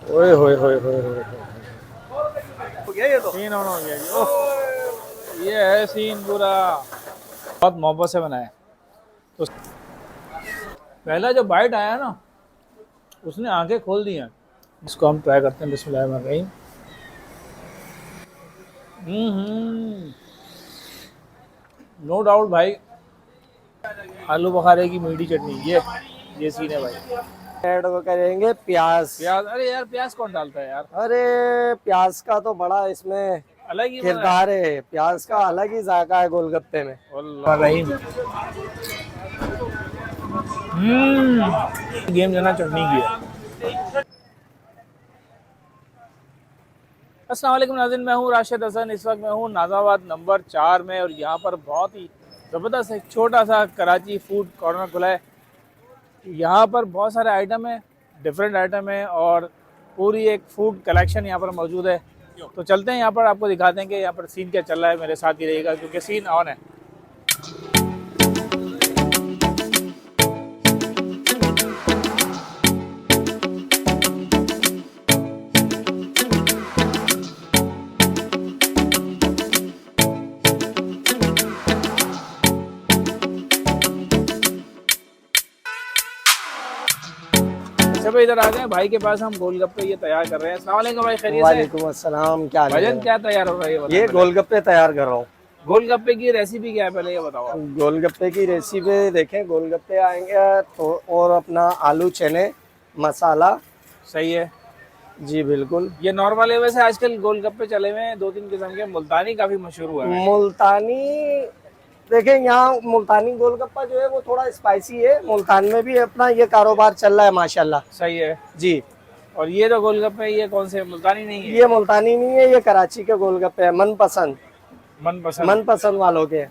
ओए होए होए होए होए। हो गया ये तो। सीन ऑन हो गया जी। ओह, ये है सीन पूरा। बहुत मोहब्बत से बनाया। तो पहला जो बाइट आया ना, उसने आंखें खोल दी हैं। इसको हम ट्राई करते हैं। बिस्मिल्लाहिर्रहमानिर्रहीम। हम्म, नो डाउट भाई। आलू बुखारे की मीठी चटनी, ये सीन है भाई। ऐड वो करेंगे प्याज। प्याज, अरे यार प्याज कौन डालता है यार। अरे प्याज का तो बड़ा इसमें अलग ही मजा है। किरदार है, प्याज का अलग ही जायका है गोलगप्पे में। अल्लाह रहीम। गेम जना चटनी की है। अस्सलाम वालेकुम नाज़रीन, मैं हूँ राशिद हसन। इस वक्त मैं हूँ नाज़ाबाद नंबर 4 में, और यहाँ पर बहुत ही ज़बरदस्त एक छोटा सा कराची फूड कॉर्नर खुला है। यहाँ पर बहुत सारे आइटम हैं, डिफरेंट आइटम है, और पूरी एक फूड कलेक्शन यहाँ पर मौजूद है। तो चलते हैं यहाँ पर, आपको दिखाते हैं कि यहाँ पर सीन क्या चल रहा है। मेरे साथ ही रहेगा क्योंकि सीन ऑन है। अच्छा भाई, इधर आ गए भाई के पास। हम गोलगप्पे ये तैयार कर रहे हैं। अस्सलाम वालेकुम भाई, खैरियत से? वालेकुम अस्सलाम, क्या हाल है? भजन क्या तैयार हो रहा है ये बताएं ये पहले। गोलगप्पे तैयार कर रहा हूँ। गोलगप्पे की रेसिपी क्या है पहले ये बताओ आप। गोलगप्पे की रेसिपी देखें, गोलगप्पे आएंगे तो और अपना आलू चने मसाला। सही है। जी बिल्कुल। ये नॉर्मल है। वैसे आजकल गोलगप्पे चले हुए हैं दो तीन किस्म के। मुल्तानी काफी मशहूर हुआ है। मुल्तानी, देखें यहाँ मुल्तानी गोलगप्पा जो है वो थोड़ा स्पाइसी है। मुल्तान में भी अपना ये कारोबार चल रहा है माशाल्लाह। सही है। जी। और ये तो गोलगप्पे, ये कौन से, मुल्तानी नहीं है? ये मुल्तानी नहीं है, ये कराची के गोलगप्पे है, मनपसंद। मनपसंद। मनपसंद वालों के।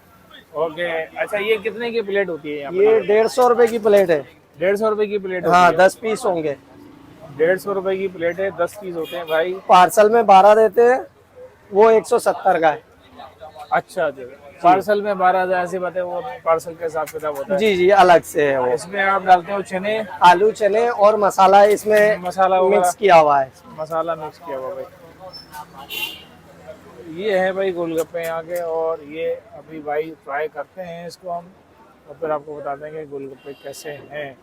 ओके। अच्छा, ये कितने की प्लेट होती है यहाँ पर ये ये? 150 रुपए की प्लेट है। 150 रुपए की प्लेट होती हाँ, है। 10 पीस होंगे। 150 रुपए की प्लेट है, 10 पीस होते हैं भाई। पार्सल में 12 देते हैं, वो 170 का है। अच्छा अच्छा। जी पार्सल में 12,000 ऐसी बात है, वो पार्सल के हिसाब किताब होता है। जी जी, अलग से है वो। इसमें आप डालते हो चने, आलू चने और मसाला इसमें मसाला वगैरह? मिक्स किया हुआ है। मसाला मिक्स किया हुआ भाई। ये है भाई गोलगप्पे यहाँ के, और ये अभी भाई ट्राई करते हैं इसको हम, और फिर आपको बताते हैं कि गोलगप्पे कैसे हैं।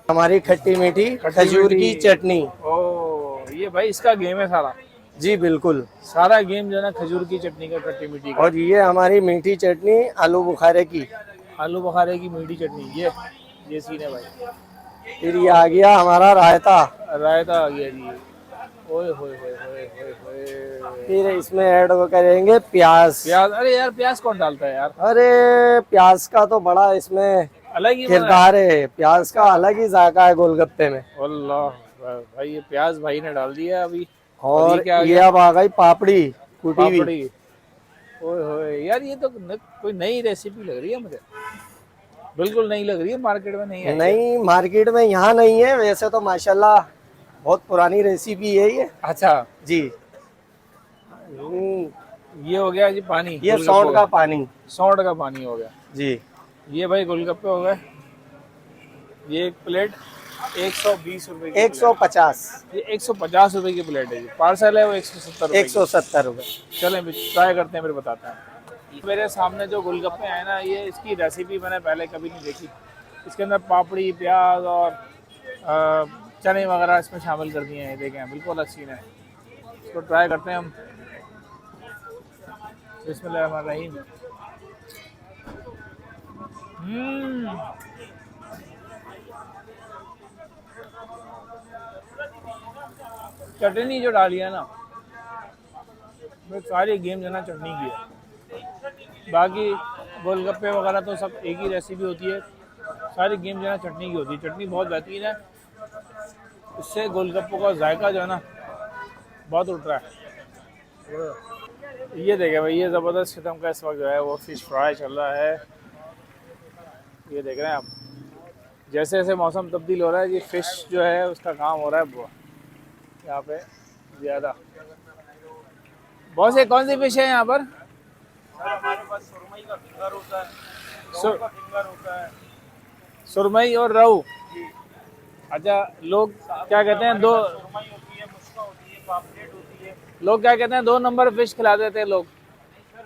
हमारी खट्टी मीठी खट्टी खजूर मीठी। की चटनी। ओ, ये भाई इसका गेम है सारा। जी बिल्कुल। सारा गेम जो है ना खजूर की चटनी का, खट्टी मीठी का। और ये हमारी मीठी चटनी आलू बुखारे की। आलू बुखारे की मीठी चटनी, ये सीन है भाई। फिर ये आ गया हमारा रायता। रायता आ गया जी। ओए होए होए होए होए होए। फिर इसमें ऐड वो करेंगे प्याज। प्याज, अरे यार प्याज कौन डालता है यार। अरे प्याज का तो बड़ा इसमें अलग ही मजा है। किरदार है, प्याज का अलग ही जायका है गोलगप्पे में। अल्लाह भाई, ये प्याज भाई ने डाल दिया अभी। और ये और क्या आ ये गया? अब आ गई पापड़ी कुटी हुई। पापड़ी। ओए होए यार, ये तो कोई नई रेसिपी लग रही है मुझे। बिल्कुल नई लग रही है, मार्केट में नहीं आई है। नहीं, मार्केट में यहाँ नहीं है, वैसे तो माशाल्लाह बहुत पुरानी रेसिपी है ये। अच्छा। जी। ये हो गया जी पानी, ये गोलगप्पे सौंठ का पानी। सौंठ का पानी हो गया। जी। ये भाई गोलगप्पे हो गए। ये एक प्लेट 120 रुपए की प्लेट। 150। ये 150 रुपए की प्लेट है जी। पार्सल है वो 170 रुपए की। 170 रुपए। चलें ट्राई करते हैं, फिर बताते हैं। मेरे सामने जो गोलगप्पे हैं ना, ये इसकी रेसिपी मैंने पहले कभी नहीं देखी। इसके अंदर पापड़ी, प्याज और चने वगैरह इसमें शामिल कर दिए हैं। देखें बिल्कुल अलग सीन है। इसको ट्राई करते हैं हम। बिस्मिल्लाहिर्रहमानिर्रहीम। हम्म, चटनी जो डाली है ना, वो सारी गेम जो ना चटनी की है। बाकी गोलगप्पे वगैरह तो सब एक ही रेसिपी होती है। सारी गेम जो है ना चटनी की होती है। चटनी बहुत बेहतरीन है। इससे गोलगप्पों का जायका जो है ना बहुत उठ रहा है। ये देखें भाई, ये ज़बरदस्त किस्म का इस वक्त जो है वो फिश फ्राई चल रहा है। ये देख रहे हैं आप, जैसे जैसे मौसम तब्दील हो रहा है, ये फ़िश जो है उसका काम हो रहा है यहाँ पे ज़्यादा। बहुत से कौन सी फिश है यहाँ पर? हमारे पास सुरमई का फिंगर होता है। सुर, का फिंगर होता है सुरमई और रहू। जी। अच्छा, लोग क्या कहते हैं दो, सुरमई होती है, मुस्का होती है, पापलेट होती है। लोग क्या कहते हैं 2 नंबर फिश खिला देते हैं लोग,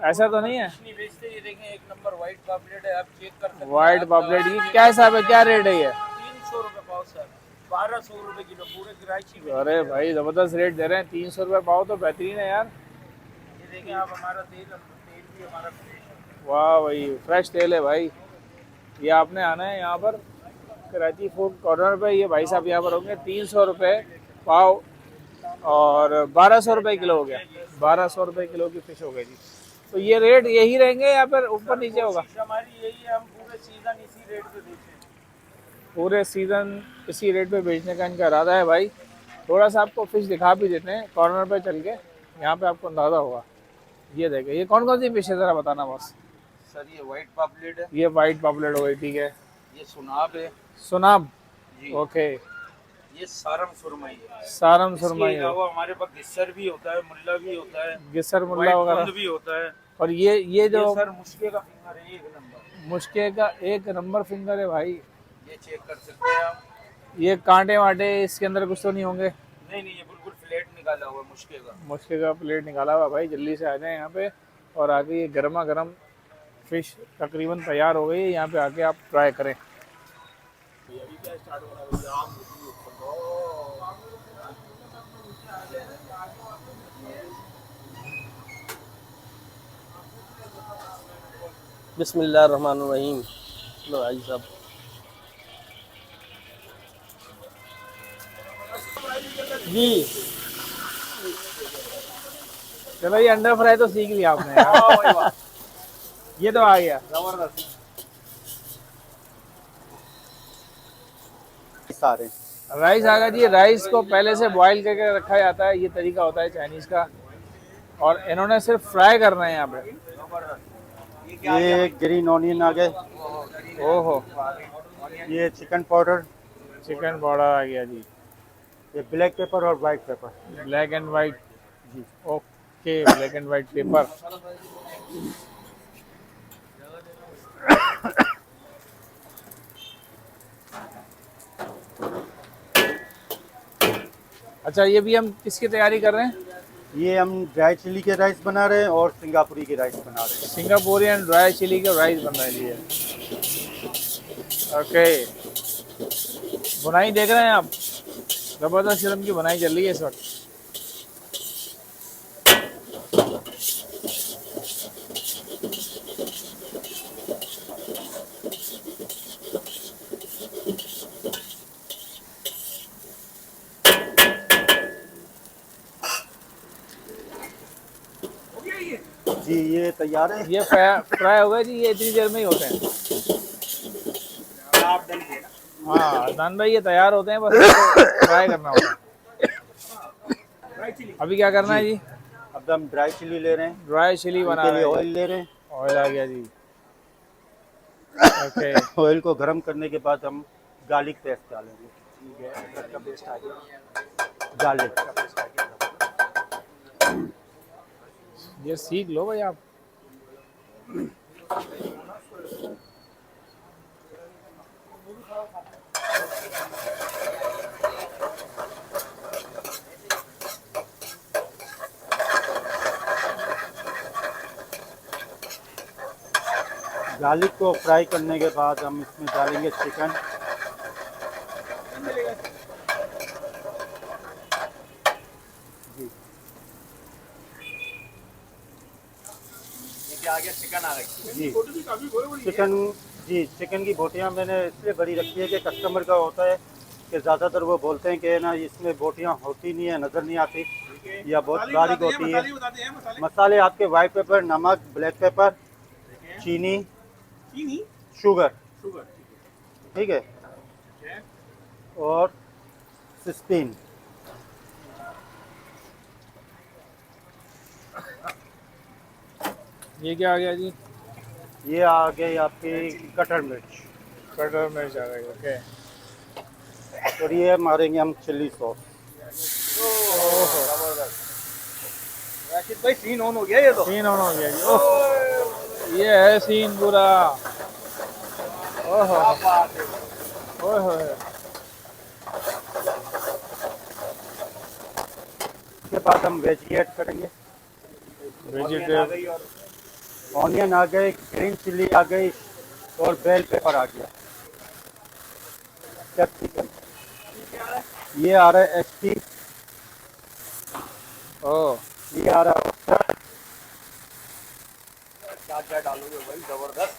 ऐसा तो नहीं है? कुछ नहीं बेचते, ये देखें 1 नंबर व्हाइट पापलेट है, आप चेक कर सकते हैं। वाइट पापलेट की क्या हिसाब है, क्या रेट है ये? 300 रुपये पाव सर, 1200 रुपये किलो पूरे कराची में। अरे भाई जबरदस्त रेट दे रहे हैं, 300 रुपये पाव तो बेहतरीन है यार। ये देखें आप, हमारा तेल भी हमारा फ्रेश है। वाह भाई, फ्रेश तेल है भाई। ये आपने आना है यहाँ पर कराची फूड कॉर्नर पे, ये भाई साहब यहाँ पर होंगे। 300 रुपये पाव और 1200 रुपये किलो हो गया। 1200 रुपये किलो की फिश हो गई जी। तो ये रेट यही रहेंगे या फिर ऊपर नीचे होगा? कोशिश हमारी यही है, हम पूरे सीजन इसी रेट पे बेचें। पूरे सीजन इसी रेट पे बेचने का इनका इरादा है भाई। थोड़ा सा आपको फिश दिखा भी देते हैं कॉर्नर पे चल के, यहाँ पे आपको अंदाज़ा होगा। ये देखें, ये कौन कौन सी फिश है ज़रा बताना बस। सर ये व्हाइट पापलेट है, ये वाइट पापलेट हो गई, ठीक है। ये सुनाब है सुनाब, जी, ओके। ये सारम सुरमई है। सारम इसके सुरमई है, अलावा हमारे पास गिस्सर भी होता है, मुल्ला भी होता है, गिसर मुल्ला व्हाइट वगैरह। बंद भी होता है। और ये जो ये सर मुश्के का फिंगर है, 1 नंबर। मुश्के का 1 नंबर फिंगर है भाई। ये चेक कर सकते हैं आप। ये कांटे वाटे इसके अंदर कुछ तो नहीं होंगे? नहीं नहीं, ये बिल्कुल फ्लैट निकाला हुआ है मुश्के का। मुश्के का प्लेट निकाला हुआ भाई। जल्दी से आ जाए यहाँ पे। और आगे ये गर्मा गर्म फिश तकरीबन तैयार हो गई है, यहाँ पे आके आप ट्राई करें। बिस्मिल्लाहिर्रहमानिर्रहीम। लो भाई साहब, जी चलो, ये अंडर फ्राई तो सीख लिया आपने यार। ये तो आ गया जबरदस्त। सारे राइस आ गया जी। राइस को पहले से बॉईल करके रखा जाता है, ये तरीका होता है चाइनीज का। और इन्होंने सिर्फ फ्राई करना है यहाँ पे। ये ग्रीन ऑनियन आ गए, ओहो, ये चिकन पाउडर, चिकन पाउडर आ गया जी। ये ब्लैक पेपर और white pepper. Black and white, जी, okay, black and white pepper. अच्छा, ये भी हम किसकी तैयारी कर रहे हैं? ये हम ड्राई चिली के राइस बना रहे हैं और सिंगापुरी के राइस बना रहे हैं। सिंगापुरियन ड्राई चिली का राइस बन रहा है जी ये। ओके, बुनाई देख रहे हैं आप, जबरदस्त किस्म की बुनाई चल रही है इस वक्त। जी ये तैयार है। ये फ्राई हो गए जी, ये इतनी देर में ही होते हैं। हाँ अदनान भाई, ये तैयार होते हैं, बस फ्राई करना होता है। अभी क्या करना है जी? अब हम ड्राई चिली ले रहे हैं, ड्राई चिली बना के रहे लिए हैं। ऑयल ले रहे हैं। ऑयल आ गया जी, ओके। ऑयल को गर्म करने के बाद हम गार्लिक पेस्ट डालेंगे। गार्लिक ये सीख लो भाई आप। गार्लिक को फ्राई करने के बाद हम इसमें डालेंगे चिकन। जी, ये क्या आ गया, चिकन आ गई। जी चिकन, जी चिकन की बोटियां मैंने इसलिए बड़ी रखी है कि कस्टमर का होता है कि ज़्यादातर वो बोलते हैं कि ना इसमें बोटियां होती नहीं है, नज़र नहीं आती या बहुत बारीक होती है। मसाले आपके वाइट पेपर, नमक, ब्लैक पेपर, चीनी, शुगर, ठीक है, और 16। ये क्या आ गया जी? ये आ गई आपकी कटर मिर्च, कटर मिर्च आ गई, ओके। और ये मारेंगे हम चिल्ली सॉस। राशिद भाई सीन ऑन हो गया, ये तो सीन ऑन हो गया जी। ओह, ये है सीन पूरा। ओहो क्या बात है। ओए होए। उसके बाद हम वेज ऐड करेंगे। ऑनियन आ वेजिटेबल। गई और ऑनियन आ गए, ग्रीन चिली आ गई और बेल पेपर आ गया। कैप्सिकम ये आ रहा है एचपी, ओह, ये आ रहा है। क्या क्या डालोगे भाई, जबरदस्त।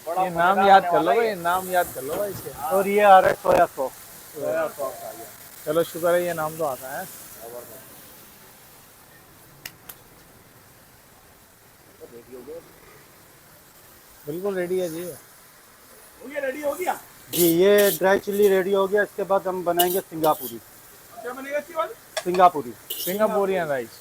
बड़ा ये नाम मजेदार याद होने कर वाला लो है भाई, ये। नाम याद कर लो भाई इसके। और ये आ रहा है सोया सॉस। सोया सॉस आ गया। चलो शुक्र है ये नाम तो आता है। जबरदस्त। तो रेडी हो गया। बिल्कुल रेडी है जी। हो गया, रेडी हो गया। जी ये ड्राई चिल्ली रेडी हो गया। इसके बाद हम बनाएंगे सिंगापुरी। क्या बनेगा इसके बाद? सिंगापुरी सिंगापुरियन राइस।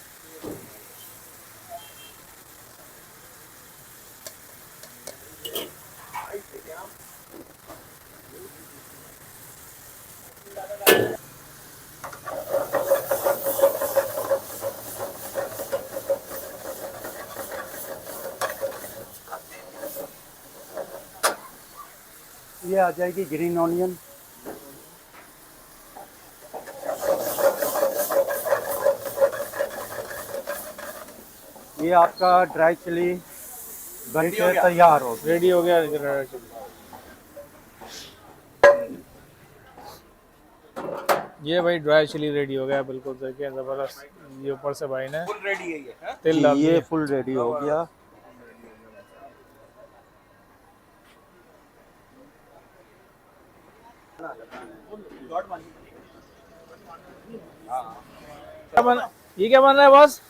ये आ जाएगी ग्रीन ऑनियन। ये आपका ड्राई चिली बन रेडी हो के गया? तैयार हो गया। रेडी हो गया। ये भाई ड्राई चिली रेडी हो गया बिल्कुल, देखिए जबरदस्त। ये ऊपर से भाई ने फुल रेडी है ये, हाँ? तिल जी डाल ये दिए। फुल रेडी हो गया। ये क्या बन रहा है बॉस?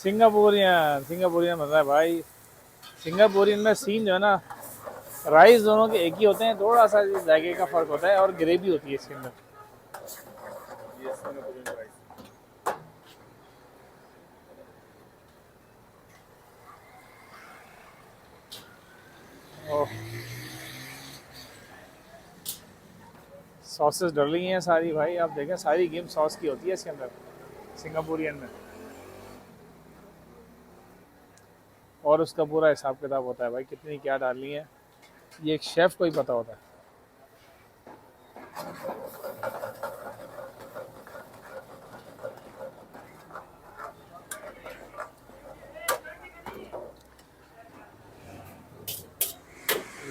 सिंगापुरियन। सिंगापुरियन बन रहा है भाई। सिंगापुरियन में सीन जो है ना, राइस दोनों के एक ही होते हैं, थोड़ा सा जायके का फर्क होता है और ग्रेवी होती है इसके अंदर। ओह, सॉसेस डल रही हैं सारी भाई, आप देखें सारी गेम सॉस की होती है इसके अंदर सिंगापुरियन में। और उसका पूरा हिसाब किताब होता है भाई, कितनी क्या डालनी है, ये एक शेफ को ही पता होता है।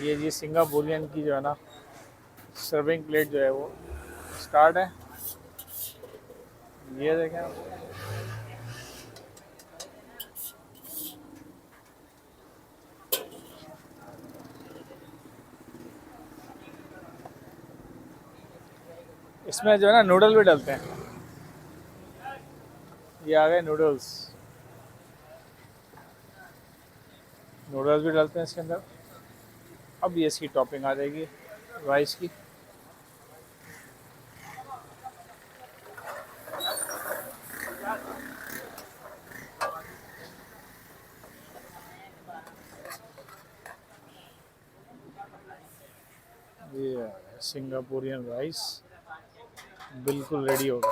ये जी सिंगापुरियन की जो है ना सर्विंग प्लेट जो है वो स्टार्ट है। ये देखें आप। इसमें जो है ना नूडल भी डलते हैं। ये आ गए नूडल्स। नूडल्स भी डलते हैं इसके अंदर। अब ये इसकी टॉपिंग आ जाएगी राइस की। ये सिंगापुरियन राइस बिल्कुल रेडी हो गया।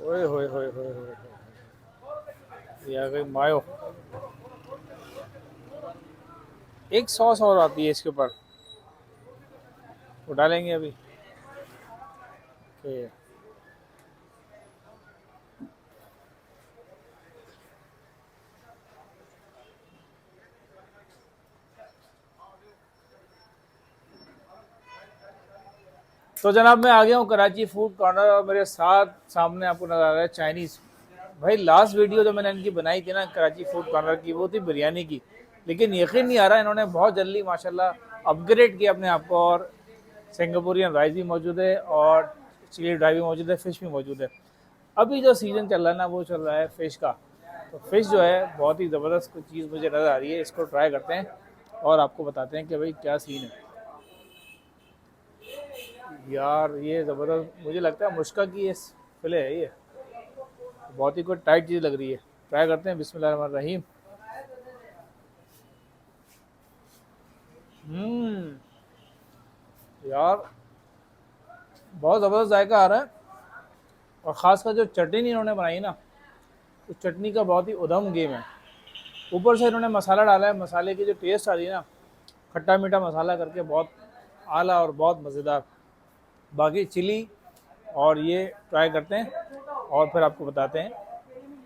ओए होए होए होए होए होए। ये आ गई मायो। एक सॉस और आती है इसके ऊपर, वो डालेंगे अभी। ओके। तो जनाब मैं आ गया हूँ कराची फूड कॉर्नर और मेरे साथ सामने आपको नजर आ रहा है चाइनीज़। भाई लास्ट वीडियो जो मैंने इनकी बनाई थी ना कराची फूड कॉर्नर की, वो थी बिरयानी की, लेकिन यकीन नहीं आ रहा इन्होंने बहुत जल्दी माशाल्लाह अपग्रेड किया अपने आप को। और सिंगापुरियन राइस भी मौजूद है और चिली ड्राई भी मौजूद है, फ़िश भी मौजूद है। अभी जो सीज़न चल रहा है ना वो चल रहा है फ़िश का। तो फ़िश जो है बहुत ही ज़बरदस्त चीज़ मुझे नज़र आ रही है, इसको ट्राई करते हैं और आपको बताते हैं कि भाई क्या सीन है। यार ये ज़बरदस्त, मुझे लगता है मुश्का की ये फिले है, ये बहुत ही कोई टाइट चीज़ लग रही है। ट्राई करते हैं। बिस्मिल्लाह रहमान रहीम। यार बहुत ज़बरदस्त जायका आ रहा है। और ख़ासकर जो चटनी इन्होंने बनाई ना, उस चटनी का बहुत ही उदम गेम है। ऊपर से इन्होंने मसाला डाला है, मसाले की जो टेस्ट आ रही है ना, खट्टा मीठा मसाला करके बहुत आला और बहुत मज़ेदार। बाकी चिली और ये ट्राई करते हैं और फिर आपको बताते हैं,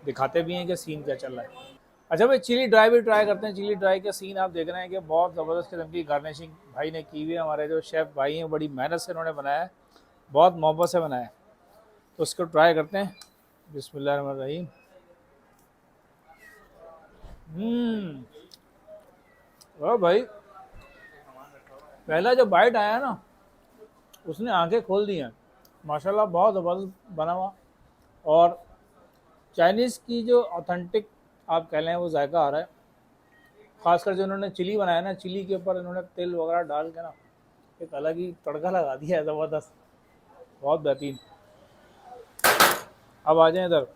दिखाते भी हैं कि सीन क्या चल रहा है। अच्छा भाई, चिली ड्राई भी ट्राई करते हैं। चिली ड्राई का सीन आप देख रहे हैं कि बहुत ज़बरदस्त किस्म की गार्निशिंग भाई ने की हुई है। हमारे जो शेफ़ भाई हैं बड़ी मेहनत से उन्होंने बनाया है, बहुत मोहब्बत से बनाया है। तो उसको ट्राई करते हैं। बिस्मिल्लाहिर्रहमानिर्रहीम। ओ भाई, पहला जो बाइट आया ना, उसने आंखें खोल दी हैं। माशाल्लाह बहुत ज़बरदस्त बना हुआ। और चाइनीज़ की जो ऑथेंटिक आप कह लें वो जायका आ रहा है। खासकर जो इन्होंने चिली बनाया ना, चिली के ऊपर इन्होंने तेल वगैरह डाल के ना एक अलग ही तड़का लगा दिया है, ज़बरदस्त, बहुत बेहतरीन। अब आ जाएं इधर,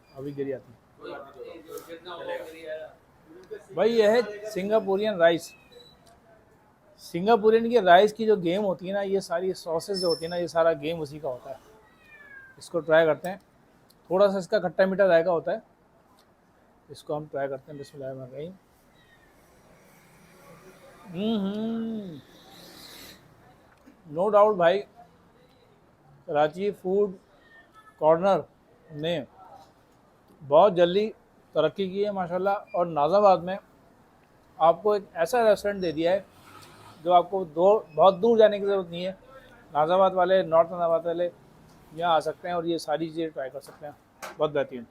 अभी गिरी आती भाई। यह है सिंगापुरियन राइस। सिंगापुरियन की राइस की जो गेम होती है ना, ये सारी सॉसेस जो होती है ना, ये सारा गेम उसी का होता है। इसको ट्राई करते हैं। थोड़ा सा इसका खट्टा मीठा जायका होता है। इसको हम ट्राई करते हैं। बिस्मिल्लाहिर्रहमानिर्रहीम। नो डाउट भाई, कराची फूड कॉर्नर ने बहुत जल्दी तरक्की की है माशाल्लाह। और नाज़ाबाद में आपको एक ऐसा रेस्टोरेंट दे दिया है जो आपको बहुत दूर जाने की ज़रूरत नहीं है। नाज़ाबाद वाले, नॉर्थ नाज़ाबाद वाले यहाँ आ सकते हैं और ये सारी चीज़ें ट्राई कर सकते हैं। बहुत बेहतरीन।